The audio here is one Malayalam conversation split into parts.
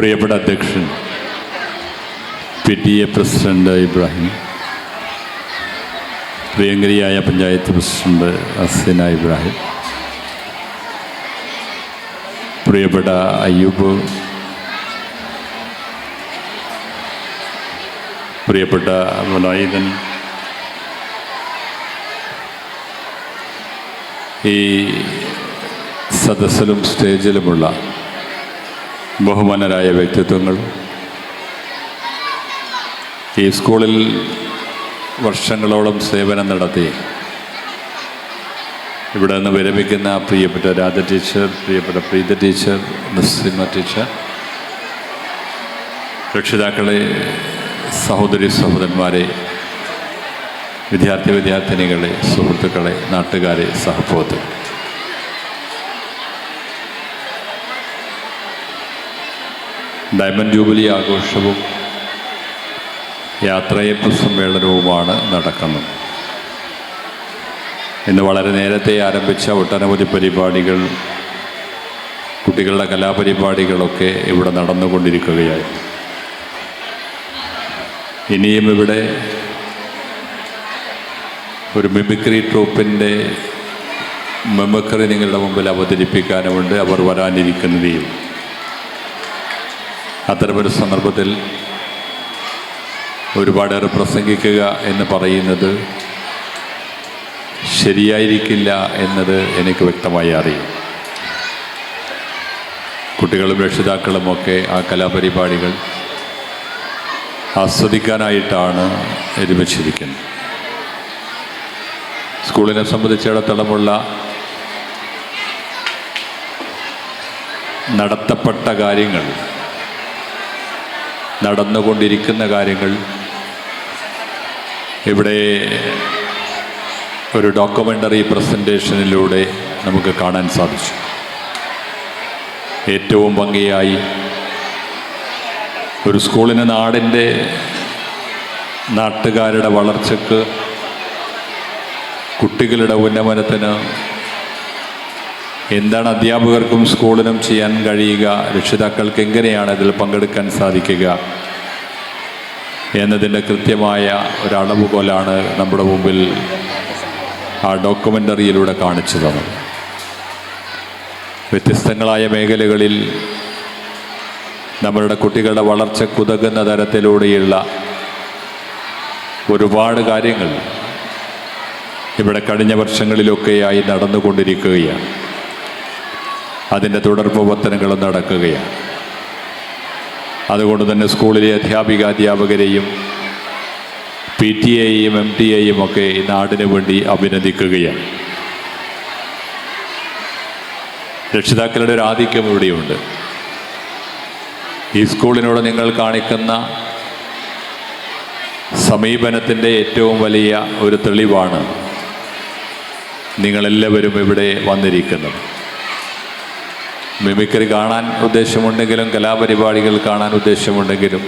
പ്രിയപ്പെട്ട അധ്യക്ഷൻ PTA പ്രസിഡന്റ് ഇബ്രാഹിം, പ്രിയങ്കരിയായ പഞ്ചായത്ത് പ്രസിഡന്റ് ഹസീന ഇബ്രാഹിം, പ്രിയപ്പെട്ട അയ്യൂബ്, പ്രിയപ്പെട്ട മുലായിദൻ, ഈ സദസ്സിലും സ്റ്റേജിലുമുള്ള ബഹുമാനരായ വ്യക്തിത്വങ്ങൾ, ഈ സ്കൂളിൽ വർഷങ്ങളോളം സേവനം നടത്തി ഇവിടെ നിന്ന് വിരമിക്കുന്ന പ്രിയപ്പെട്ട രാധ ടീച്ചർ, പ്രിയപ്പെട്ട പ്രീത ടീച്ചർ, നസീമ ടീച്ചർ, രക്ഷിതാക്കളെ, സഹോദരി സഹോദരന്മാരെ, വിദ്യാർത്ഥിനികളെ, സുഹൃത്തുക്കളെ, നാട്ടുകാരെ, സഹപ്രവർത്തകരെ, ഡയമണ്ട് ജൂബിലി ആഘോഷവും യാത്രയപ്പ് സമ്മേളനവുമാണ് നടക്കുന്നത്. ഇന്ന് വളരെ നേരത്തെ ആരംഭിച്ച ഒട്ടനവധി പരിപാടികൾ, കുട്ടികളുടെ കലാപരിപാടികളൊക്കെ ഇവിടെ നടന്നുകൊണ്ടിരിക്കുകയായി. ഇനിയും ഇവിടെ ഒരു മിമിക്രി ട്രൂപ്പിൻ്റെ മിമിക്രി നിങ്ങളുടെ മുമ്പിൽ അവതരിപ്പിക്കാനുമുണ്ട്. അവർ വരാനിരിക്കുന്നതേയും. അത്തരമൊരു സന്ദർഭത്തിൽ ഒരുപാടേറെ പ്രസംഗിക്കുക എന്ന് പറയുന്നത് ശരിയായിരിക്കില്ല എന്നത് എനിക്ക് വ്യക്തമായി അറിയാം. കുട്ടികളും രക്ഷിതാക്കളുമൊക്കെ ആ കലാപരിപാടികൾ ആസ്വദിക്കാനായിട്ടാണ് ഒരുമിച്ചിരിക്കുന്നത്. സ്കൂളിനെ സംബന്ധിച്ചിടത്തോളമുള്ള നടത്തപ്പെട്ട കാര്യങ്ങൾ, നടന്നുകൊണ്ടിരിക്കുന്ന കാര്യങ്ങൾ ഇവിടെ ഒരു ഡോക്യുമെൻ്ററി പ്രസൻറ്റേഷനിലൂടെ നമുക്ക് കാണാൻ സാധിച്ചു. ഏറ്റവും ഭംഗിയായി ഒരു സ്കൂളിന് നാട്ടുകാരുടെ വളർച്ചയ്ക്ക്, കുട്ടികളുടെ ഉന്നമനത്തിന് എന്താണ് അധ്യാപകർക്കും സ്കൂളിനും ചെയ്യാൻ കഴിയുക, രക്ഷിതാക്കൾക്ക് എങ്ങനെയാണ് ഇതിൽ പങ്കെടുക്കാൻ സാധിക്കുക എന്നതിൻ്റെ കൃത്യമായ ഒരളവുകോലാണ് നമ്മുടെ മുമ്പിൽ ആ ഡോക്യുമെൻ്ററിയിലൂടെ കാണിച്ചു തന്നത്. വ്യത്യസ്തങ്ങളായ മേഖലകളിൽ നമ്മളുടെ കുട്ടികളുടെ വളർച്ചയ്ക്കുതകുന്ന തരത്തിലൂടെയുള്ള ഒരുപാട് കാര്യങ്ങൾ ഇവിടെ കഴിഞ്ഞ വർഷങ്ങളിലൊക്കെയായി നടന്നുകൊണ്ടിരിക്കുകയാണ്. അതിൻ്റെ തുടർ പ്രവർത്തനങ്ങളും നടക്കുകയാണ്. അതുകൊണ്ട് തന്നെ സ്കൂളിലെ അധ്യാപകരെയും PTA-യെയും MTA-യെയും ഒക്കെ ഈ നാടിന് വേണ്ടി അഭിനന്ദിക്കുകയാണ്. രക്ഷിതാക്കളുടെ ഒരു ആധിക്യം ഇവിടെയുണ്ട്. ഈ സ്കൂളിനോട് നിങ്ങൾ കാണിക്കുന്ന സമീപനത്തിൻ്റെ ഏറ്റവും വലിയ ഒരു തെളിവാണ് നിങ്ങളെല്ലാവരും ഇവിടെ വന്നിരിക്കുന്നത്. മിമിക്രി കാണാൻ ഉദ്ദേശമുണ്ടെങ്കിലും, കലാപരിപാടികൾ കാണാൻ ഉദ്ദേശമുണ്ടെങ്കിലും,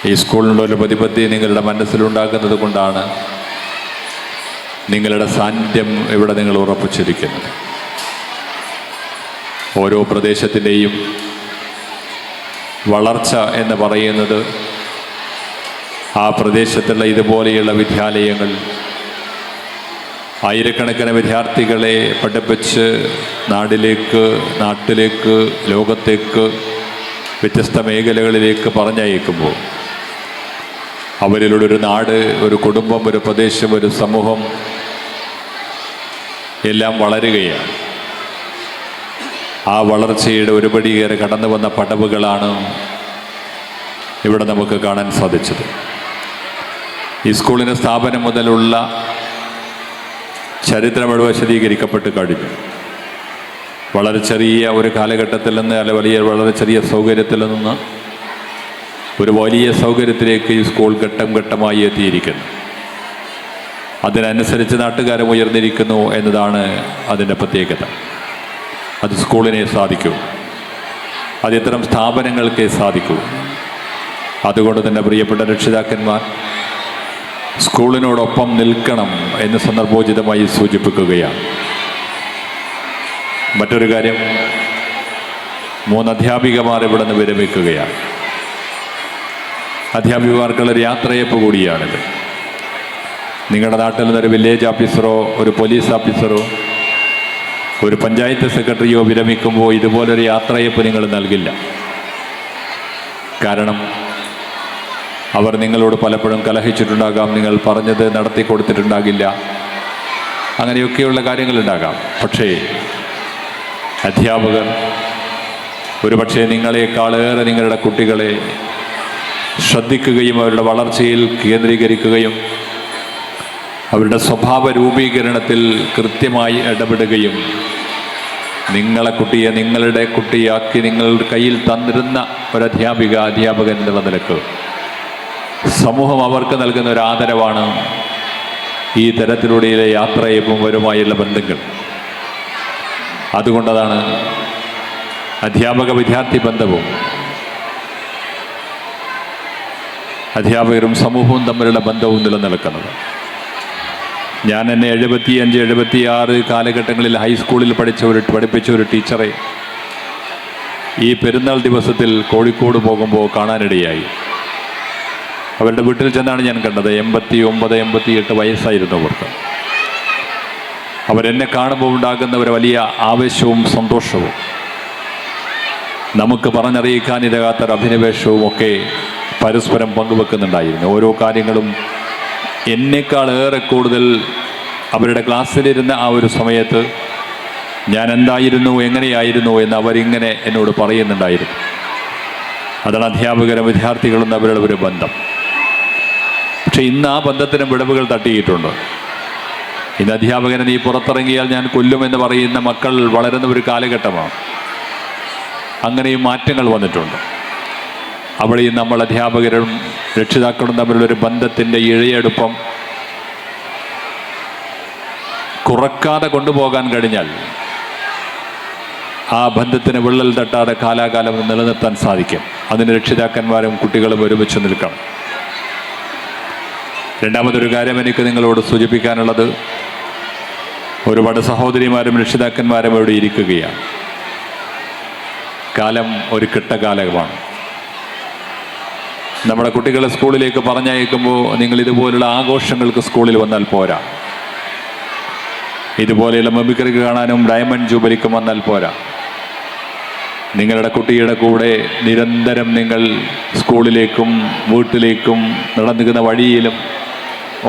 ഈ സ്കൂളിനോടൊരു പ്രതിപത്തി നിങ്ങളുടെ മനസ്സിലുണ്ടാക്കുന്നത് കൊണ്ടാണ് നിങ്ങളുടെ സാന്നിധ്യം ഇവിടെ നിങ്ങൾ ഉറപ്പിച്ചിരിക്കുന്നത്. ഓരോ പ്രദേശത്തിൻ്റെയും വളർച്ച എന്ന് പറയുന്നത് ആ പ്രദേശത്തുള്ള ഇതുപോലെയുള്ള വിദ്യാലയങ്ങൾ ആയിരക്കണക്കിന് വിദ്യാർത്ഥികളെ പഠിപ്പിച്ച് നാട്ടിലേക്ക്, ലോകത്തേക്ക്, വ്യത്യസ്ത മേഖലകളിലേക്ക് പറഞ്ഞയക്കുമ്പോൾ അവരിലൂടെ ഒരു നാട്, ഒരു കുടുംബം, ഒരു പ്രദേശം, ഒരു സമൂഹം എല്ലാം വളരുകയാണ്. ആ വളർച്ചയുടെ ഒരുപടിയേറെ കടന്നു വന്ന പടവുകളാണ് ഇവിടെ നമുക്ക് കാണാൻ സാധിച്ചത്. ഈ സ്കൂളിൻ്റെ സ്ഥാപനം മുതലുള്ള ചരിത്രം ഇവിടെ വിശദീകരിക്കപ്പെട്ട് കഴിഞ്ഞു. വളരെ ചെറിയ ഒരു കാലഘട്ടത്തിൽ നിന്ന്, വളരെ ചെറിയ സൗകര്യത്തിൽ നിന്ന് ഒരു വലിയ സൗകര്യത്തിലേക്ക് ഈ സ്കൂൾ ഘട്ടം ഘട്ടമായി എത്തിയിരിക്കുന്നു. അതിനനുസരിച്ച് നാട്ടുകാരും ഉയർന്നിരിക്കുന്നു എന്നതാണ് അതിൻ്റെ പ്രത്യേകത. അത് സ്കൂളിനെ സാധിക്കൂ, അത് ഇത്തരം സ്ഥാപനങ്ങൾക്കേ സാധിക്കൂ. അതുകൊണ്ട് തന്നെ പ്രിയപ്പെട്ട രക്ഷിതാക്കന്മാർ, സ്കൂളിനോടൊപ്പം നിൽക്കണം എന്ന് സന്ദർഭോചിതമായി സൂചിപ്പിക്കുകയാണ്. മറ്റൊരു കാര്യം, 3 അധ്യാപികമാർ ഇവിടെ നിന്ന് വിരമിക്കുകയാണ്. അധ്യാപികമാർക്കുള്ളൊരു യാത്രയപ്പ് കൂടിയാണിത്. നിങ്ങളുടെ നാട്ടിൽ നിന്നൊരു വില്ലേജ് ഓഫീസറോ ഒരു പോലീസ് ഓഫീസറോ ഒരു പഞ്ചായത്ത് സെക്രട്ടറിയോ വിരമിക്കുമ്പോൾ ഇതുപോലൊരു യാത്രയപ്പ് നിങ്ങൾ നൽകില്ല. കാരണം അവർ നിങ്ങളോട് പലപ്പോഴും കലഹിച്ചിട്ടുണ്ടാകാം, നിങ്ങൾ പറഞ്ഞത് നടത്തി കൊടുത്തിട്ടുണ്ടാകില്ല, അങ്ങനെയൊക്കെയുള്ള കാര്യങ്ങളുണ്ടാകാം. പക്ഷേ അധ്യാപകർ ഒരുപക്ഷെ നിങ്ങളെക്കാളേറെ നിങ്ങളുടെ കുട്ടികളെ ശ്രദ്ധിക്കുകയും അവരുടെ വളർച്ചയിൽ കേന്ദ്രീകരിക്കുകയും അവരുടെ സ്വഭാവ രൂപീകരണത്തിൽ കൃത്യമായി ഇടപെടുകയും നിങ്ങളെ കുട്ടിയെ നിങ്ങളുടെ കുട്ടിയാക്കി നിങ്ങളുടെ കയ്യിൽ തന്നിരുന്ന അധ്യാപകൻ എന്നുള്ള നിലക്ക് സമൂഹം അവർക്ക് നൽകുന്ന ഒരു ആദരവാണ് ഈ തരത്തിലൂടെയുള്ള യാത്രയപ്പുമായുള്ള ബന്ധങ്ങൾ. അതുകൊണ്ടതാണ് അധ്യാപക വിദ്യാർത്ഥി ബന്ധവും അധ്യാപകരും സമൂഹവും തമ്മിലുള്ള ബന്ധവും നിലനിൽക്കുന്നത്. ഞാൻ എന്നെ 75, 76 കാലഘട്ടങ്ങളിൽ ഹൈസ്കൂളിൽ പഠിപ്പിച്ച ഒരു ടീച്ചറെ ഈ പെരുന്നാൾ ദിവസത്തിൽ കോഴിക്കോട് പോകുമ്പോൾ കാണാനിടയായി. അവരുടെ വീട്ടിൽ ചെന്നാണ് ഞാൻ കണ്ടത്. 89, 88 വയസ്സായിരുന്നു അവർക്ക്. അവരെന്നെ കാണുമ്പോൾ ഉണ്ടാകുന്ന ഒരു വലിയ ആവേശവും സന്തോഷവും നമുക്ക് പറഞ്ഞറിയിക്കാനിരകാത്തൊരു അഭിനിവേശവും ഒക്കെ പരസ്പരം പങ്കുവെക്കുന്നുണ്ടായിരുന്നു. ഓരോ കാര്യങ്ങളും എന്നേക്കാളേറെ കൂടുതൽ അവരുടെ ക്ലാസ്സിലിരുന്ന ആ ഒരു സമയത്ത് ഞാൻ എന്തായിരുന്നു എങ്ങനെയായിരുന്നു എന്ന് അവരിങ്ങനെ എന്നോട് പറയുന്നുണ്ടായിരുന്നു. അതാണ് അധ്യാപകരും വിദ്യാർത്ഥികളും തമ്മിലുള്ള ഒരു ബന്ധം. പക്ഷെ ഇന്ന് ആ ബന്ധത്തിന് വിടവുകൾ തട്ടിയിട്ടുണ്ട്. ഇന്ന് അധ്യാപകനെ നീ പുറത്തിറങ്ങിയാൽ ഞാൻ കൊല്ലുമെന്ന് പറയുന്ന മക്കൾ വളരുന്ന ഒരു കാലഘട്ടമാണ്. അങ്ങനെയും മാറ്റങ്ങൾ വന്നിട്ടുണ്ട്. അവിടെ നമ്മൾ അധ്യാപകരും രക്ഷിതാക്കളും തമ്മിലുള്ളൊരു ബന്ധത്തിൻ്റെ ഇഴയടുപ്പം കുറക്കാതെ കൊണ്ടുപോകാൻ കഴിഞ്ഞാൽ ആ ബന്ധത്തിന് വിള്ളൽ തട്ടാതെ കാലാകാലം നിലനിർത്താൻ സാധിക്കും. അതിന് രക്ഷിതാക്കന്മാരും കുട്ടികളും ഒരുമിച്ച് നിൽക്കണം. രണ്ടാമതൊരു കാര്യം എനിക്ക് നിങ്ങളോട് സൂചിപ്പിക്കാനുള്ളത്, ഒരുപാട് സഹോദരിമാരും രക്ഷിതാക്കന്മാരും ഇവിടെ ഇരിക്കുകയാണ്. കാലം ഒരു കെട്ടകാലമാണ്. നമ്മുടെ കുട്ടികളെ സ്കൂളിലേക്ക് പറഞ്ഞയക്കുമ്പോൾ നിങ്ങൾ ഇതുപോലുള്ള ആഘോഷങ്ങൾക്ക് സ്കൂളിൽ വന്നാൽ പോരാ. ഇതുപോലെയുള്ള മിമിക്രി കാണാനും ഡയമണ്ട് ജൂബിലിക്കും വന്നാൽ പോരാ. നിങ്ങളുടെ കുട്ടിയുടെ കൂടെ നിരന്തരം നിങ്ങൾ സ്കൂളിലേക്കും വീട്ടിലേക്കും നടന്നിരിക്കുന്ന വഴിയിലും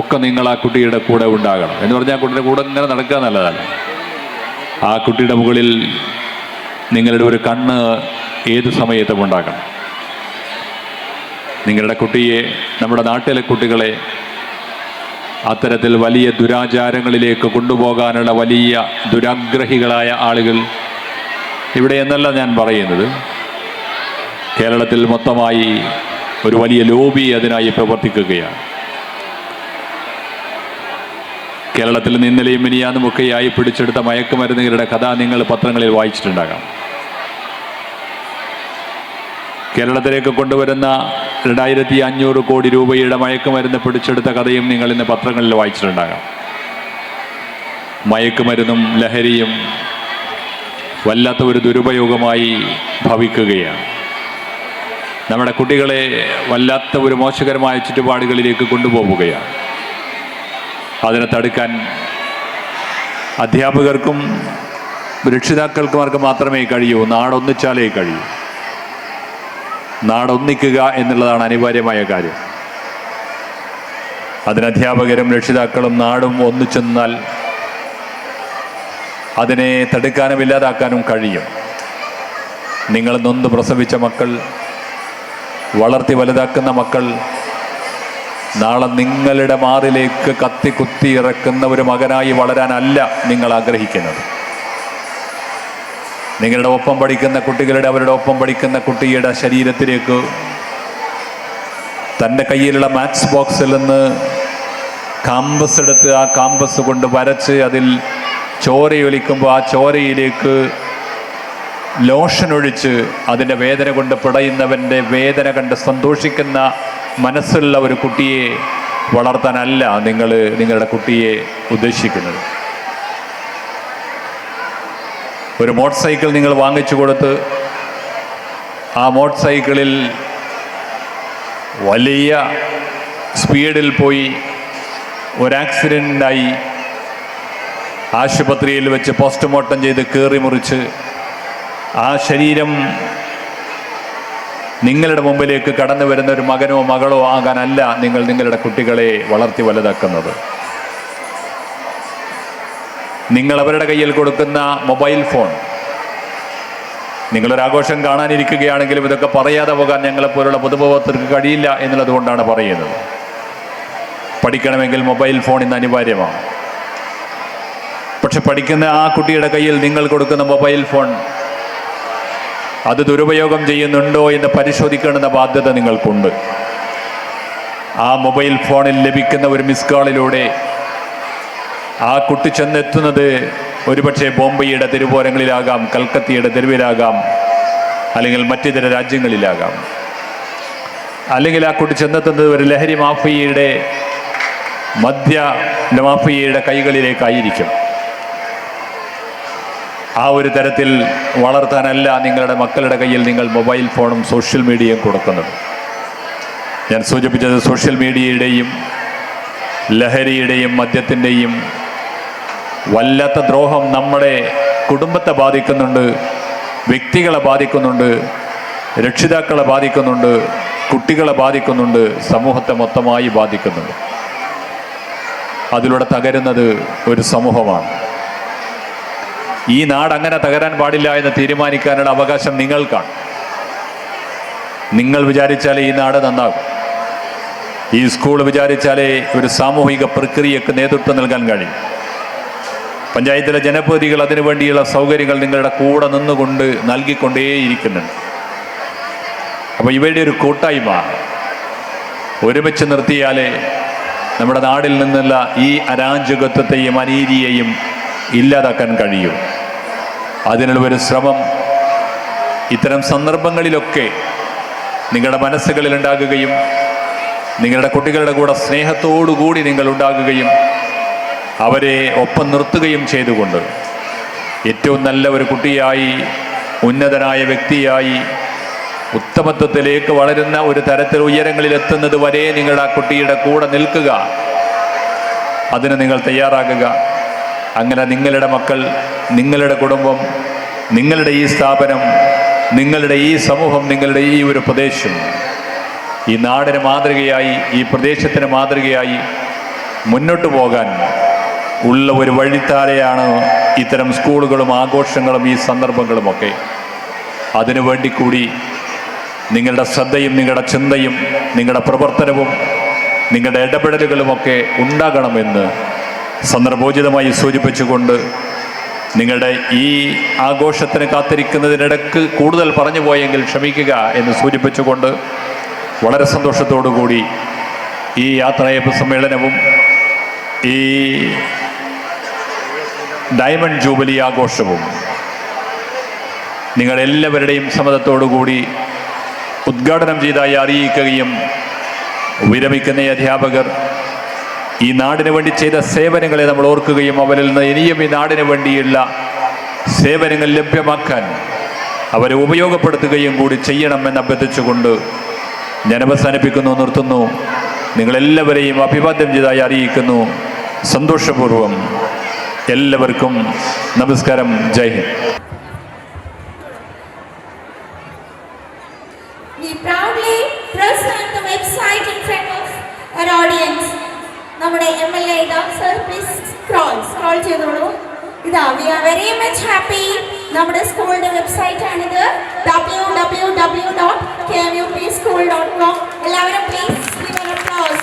ഒക്കെ നിങ്ങൾ ആ കുട്ടിയുടെ കൂടെ ഉണ്ടാകണം. എന്ന് പറഞ്ഞാൽ ആ കുട്ടിയുടെ കൂടെ ഇങ്ങനെ നടക്കുക നല്ലതല്ല. ആ കുട്ടിയുടെ മുകളിൽ നിങ്ങളുടെ ഒരു കണ്ണ് ഏത് സമയത്തും ഉണ്ടാകണം. നിങ്ങളുടെ കുട്ടിയെ, നമ്മുടെ നാട്ടിലെ കുട്ടികളെ അത്തരത്തിൽ വലിയ ദുരാചാരങ്ങളിലേക്ക് കൊണ്ടുപോകാനുള്ള വലിയ ദുരാഗ്രഹികളായ ആളുകൾ ഇവിടെ എന്നല്ല ഞാൻ പറയുന്നത്, കേരളത്തിൽ മൊത്തമായി ഒരു വലിയ ലോബി അതിനായി പ്രവർത്തിക്കുകയാണ്. കേരളത്തിൽ ഇന്നലെയും മിനിയാന്നുമൊക്കെയായി പിടിച്ചെടുത്ത മയക്കുമരുന്നുകളുടെ കഥ നിങ്ങൾ പത്രങ്ങളിൽ വായിച്ചിട്ടുണ്ടാകാം. കേരളത്തിലേക്ക് കൊണ്ടുവരുന്ന 2500 കോടി രൂപയുടെ മയക്കുമരുന്ന് പിടിച്ചെടുത്ത കഥയും നിങ്ങൾ ഇന്ന് പത്രങ്ങളിൽ വായിച്ചിട്ടുണ്ടാകാം. മയക്കുമരുന്നും ലഹരിയും വല്ലാത്ത ഒരു ദുരുപയോഗമായി ഭവിക്കുകയാണ്. നമ്മുടെ കുട്ടികളെ വല്ലാത്ത ഒരു മോശകരമായ ചുറ്റുപാടുകളിലേക്ക് കൊണ്ടുപോവുകയാണ്. അതിനെ തടുക്കാൻ അധ്യാപകർക്കും രക്ഷിതാക്കൾക്കുമാർക്ക് മാത്രമേ കഴിയൂ. നാടൊന്നിച്ചാലേ കഴിയൂ. നാടൊന്നിക്കുക എന്നുള്ളതാണ് അനിവാര്യമായ കാര്യം. അതിന് അധ്യാപകരും രക്ഷിതാക്കളും നാടും ഒന്നിച്ചെന്നാൽ അതിനെ തടുക്കാനും ഇല്ലാതാക്കാനും കഴിയും. നിങ്ങൾ നൊന്ത് പ്രസവിച്ച മക്കൾ, വളർത്തി വലുതാക്കുന്ന മക്കൾ, നാളെ നിങ്ങളുടെ മാറിലേക്ക് കത്തി ഇറക്കുന്ന ഒരു മകനായി വളരാനല്ല നിങ്ങൾ ആഗ്രഹിക്കുന്നത്. നിങ്ങളുടെ ഒപ്പം പഠിക്കുന്ന കുട്ടികളുടെ, അവരുടെ ഒപ്പം പഠിക്കുന്ന കുട്ടിയുടെ ശരീരത്തിലേക്ക് തൻ്റെ കയ്യിലുള്ള മാത്സ് ബോക്സിൽ നിന്ന് കാമ്പസ് എടുത്ത് ആ കാമ്പസ് കൊണ്ട് വരച്ച് അതിൽ ചോരയൊലിക്കുമ്പോൾ ആ ചോരയിലേക്ക് ലോഷൻ ഒഴിച്ച് അതിൻ്റെ വേദന കൊണ്ട് പിടയുന്നവൻ്റെ വേദന കണ്ട് സന്തോഷിക്കുന്ന മനസ്സുള്ള ഒരു കുട്ടിയെ വളർത്താനല്ല നിങ്ങൾ നിങ്ങളുടെ കുട്ടിയെ ഉദ്ദേശിക്കുന്നത്. ഒരു മോട്ടോർ സൈക്കിൾ നിങ്ങൾ വാങ്ങിച്ചു കൊടുത്ത് ആ മോട്ടോർ സൈക്കിളിൽ വലിയ സ്പീഡിൽ പോയി ഒരാക്സിഡൻ്റായി ആശുപത്രിയിൽ വെച്ച് പോസ്റ്റ്മോർട്ടം ചെയ്ത് കീറി മുറിച്ച് ആ ശരീരം നിങ്ങളുടെ മുമ്പിലേക്ക് കടന്നു വരുന്ന ഒരു മകനോ മകളോ ആകാനല്ല നിങ്ങൾ നിങ്ങളുടെ കുട്ടികളെ വളർത്തി വലുതാക്കുന്നത്. നിങ്ങൾ അവരുടെ കയ്യിൽ കൊടുക്കുന്ന മൊബൈൽ ഫോൺ, നിങ്ങളൊരാഘോഷം കാണാനിരിക്കുകയാണെങ്കിലും ഇതൊക്കെ പറയാതെ പോകാൻ ഞങ്ങളെപ്പോലുള്ള പൊതുബോധത്തിற்கு കഴിയില്ല എന്നുള്ളതുകൊണ്ടാണ് പറയുന്നത്. പഠിക്കണമെങ്കിൽ മൊബൈൽ ഫോൺ ഇന്ന് അനിവാര്യമാണ്. പക്ഷെ പഠിക്കുന്ന ആ കുട്ടിയുടെ കയ്യിൽ നിങ്ങൾ കൊടുക്കുന്ന മൊബൈൽ ഫോൺ അത് ദുരുപയോഗം ചെയ്യുന്നുണ്ടോ എന്ന് പരിശോധിക്കേണ്ടുന്ന ബാധ്യത നിങ്ങൾക്കുണ്ട്. ആ മൊബൈൽ ഫോണിൽ ലഭിക്കുന്ന ഒരു മിസ് കോളിലൂടെ ആ കുട്ടി ചെന്നെത്തുന്നത് ഒരുപക്ഷെ ബോംബെയുടെ തെരുവോരങ്ങളിലാകാം, കൽക്കത്തയുടെ തെരുവിലാകാം, അല്ലെങ്കിൽ മറ്റിതര രാജ്യങ്ങളിലാകാം. അല്ലെങ്കിൽ ആ കുട്ടി ചെന്നെത്തുന്നത് ഒരു ലഹരി മാഫിയയുടെ മാഫിയയുടെ കൈകളിലേക്കായിരിക്കും. ആ ഒരു തരത്തിൽ വളർത്താനല്ല നിങ്ങളുടെ മക്കളുടെ കയ്യിൽ നിങ്ങൾ മൊബൈൽ ഫോണും സോഷ്യൽ മീഡിയയും കൊടുക്കുന്നത്. ഞാൻ സൂചിപ്പിച്ചത് സോഷ്യൽ മീഡിയയുടെയും ലഹരിയുടെയും മദ്യത്തിൻ്റെയും വല്ലാത്ത ദ്രോഹം നമ്മുടെ കുടുംബത്തെ ബാധിക്കുന്നുണ്ട്, വ്യക്തികളെ ബാധിക്കുന്നുണ്ട്, രക്ഷിതാക്കളെ ബാധിക്കുന്നുണ്ട്, കുട്ടികളെ ബാധിക്കുന്നുണ്ട്, സമൂഹത്തെ മൊത്തമായി ബാധിക്കുന്നുണ്ട്. അതിലൂടെ തകരുന്നത് ഒരു സമൂഹമാണ്. ഈ നാട് അങ്ങനെ തകരാൻ പാടില്ല എന്ന് തീരുമാനിക്കാനുള്ള അവകാശം നിങ്ങൾക്കാണ്. നിങ്ങൾ വിചാരിച്ചാലേ ഈ നാട് നന്നാകും. ഈ സ്കൂൾ വിചാരിച്ചാലേ ഒരു സാമൂഹിക പ്രക്രിയക്ക് നേതൃത്വം നൽകാൻ കഴിയും. പഞ്ചായത്തിലെ ജനപ്രതിനിധികൾ അതിനു വേണ്ടിയുള്ള സൗകര്യങ്ങൾ നിങ്ങളുടെ കൂടെ നിന്നുകൊണ്ട് നൽകിക്കൊണ്ടേയിരിക്കുന്നുണ്ട്. അപ്പോൾ ഇവയുടെ ഒരു കൂട്ടായ്മ ഒരുമിച്ച് നിർത്തിയാലേ നമ്മുടെ നാടിൽ നിന്നുള്ള ഈ അരാജകത്വത്തെയും അനീതിയെയും ഇല്ലാതാക്കാൻ കഴിയും. അതിനുള്ള ഒരു ശ്രമം ഇത്തരം സന്ദർഭങ്ങളിലൊക്കെ നിങ്ങളുടെ മനസ്സുകളിൽ ഉണ്ടാകുകയും നിങ്ങളുടെ കുട്ടികളുടെ കൂടെ സ്നേഹത്തോടുകൂടി നിങ്ങൾ ഉണ്ടാകുകയും അവരെ ഒപ്പം നിർത്തുകയും ചെയ്തുകൊണ്ട് ഏറ്റവും നല്ല ഒരു കുട്ടിയായി, ഉന്നതനായ വ്യക്തിയായി, ഉത്തമത്വത്തിലേക്ക് വളരുന്ന ഒരു തരത്തിൽ ഉയരങ്ങളിലെത്തുന്നത് വരെ നിങ്ങളുടെ ആ കുട്ടിയുടെ കൂടെ നിൽക്കുക. അതിന് നിങ്ങൾ തയ്യാറാകുക. അങ്ങനെ നിങ്ങളുടെ മക്കൾ, നിങ്ങളുടെ കുടുംബം, നിങ്ങളുടെ ഈ സ്ഥാപനം, നിങ്ങളുടെ ഈ സമൂഹം, നിങ്ങളുടെ ഈ ഒരു പ്രദേശം ഈ നാടിന് മാതൃകയായി, ഈ പ്രദേശത്തിന് മാതൃകയായി മുന്നോട്ട് പോകാൻ ഉള്ള ഒരു വഴിത്താരയാണ് ഇത്തരം സ്കൂളുകളും ആഘോഷങ്ങളും ഈ സന്ദർഭങ്ങളുമൊക്കെ. അതിനു വേണ്ടി കൂടി നിങ്ങളുടെ ശ്രദ്ധയും നിങ്ങളുടെ ചിന്തയും നിങ്ങളുടെ പ്രവർത്തനവും നിങ്ങളുടെ ഇടപെടലുകളുമൊക്കെ ഉണ്ടാകണമെന്ന് സന്ദർഭോചിതമായി സൂചിപ്പിച്ചുകൊണ്ട് നിങ്ങളുടെ ഈ ആഘോഷത്തിന് കാത്തിരിക്കുന്നതിനിടക്ക് കൂടുതൽ പറഞ്ഞു പോയെങ്കിൽ ക്ഷമിക്കുക എന്ന് സൂചിപ്പിച്ചുകൊണ്ട് വളരെ സന്തോഷത്തോടുകൂടി ഈ യാത്രയപ്പ് സമ്മേളനവും ഈ ഡയമണ്ട് ജൂബിലി ആഘോഷവും നിങ്ങളെല്ലാവരുടെയും സമ്മതത്തോടുകൂടി ഉദ്ഘാടനം ചെയ്തായി അറിയിക്കുകയും വിരമിക്കുന്ന അധ്യാപകർ ഈ നാടിന് വേണ്ടി ചെയ്ത സേവനങ്ങളെ നമ്മൾ ഓർക്കുകയും അവരിൽ നിന്ന് ഇനിയും ഈ നാടിന് വേണ്ടിയുള്ള സേവനങ്ങൾ ലഭ്യമാക്കാൻ അവരെ ഉപയോഗപ്പെടുത്തുകയും കൂടി ചെയ്യണമെന്ന് അഭ്യർത്ഥിച്ചുകൊണ്ട് ഞാൻ അവസാനിപ്പിക്കുന്നു, നിർത്തുന്നു. നിങ്ങളെല്ലാവരെയും അഭിവാദ്യം ചെയ്തായി അറിയിക്കുന്നു. സന്തോഷപൂർവം എല്ലാവർക്കും നമസ്കാരം. ജയ് Hind. We proudly present the website in front of our audience. നമ്മുടെ MLA സർ പ്ലീസ് സ്ക്രോൾ ചെയ്തോളൂ. ഇതാ, we are very much happy. നമ്മുടെ സ്കൂളിന്റെ വെബ്സൈറ്റ് ആണിത്, www.kmupschool.com. എല്ലാവരും please give an applause.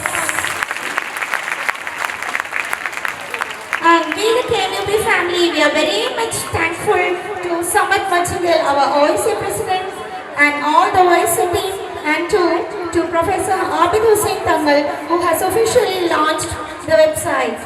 And we the KMUP family, we are very much thankful to Samat Machingal, our OIC president, and all the OIC team, and to Professor Abid Hussain Tangal, who has officially launched the website.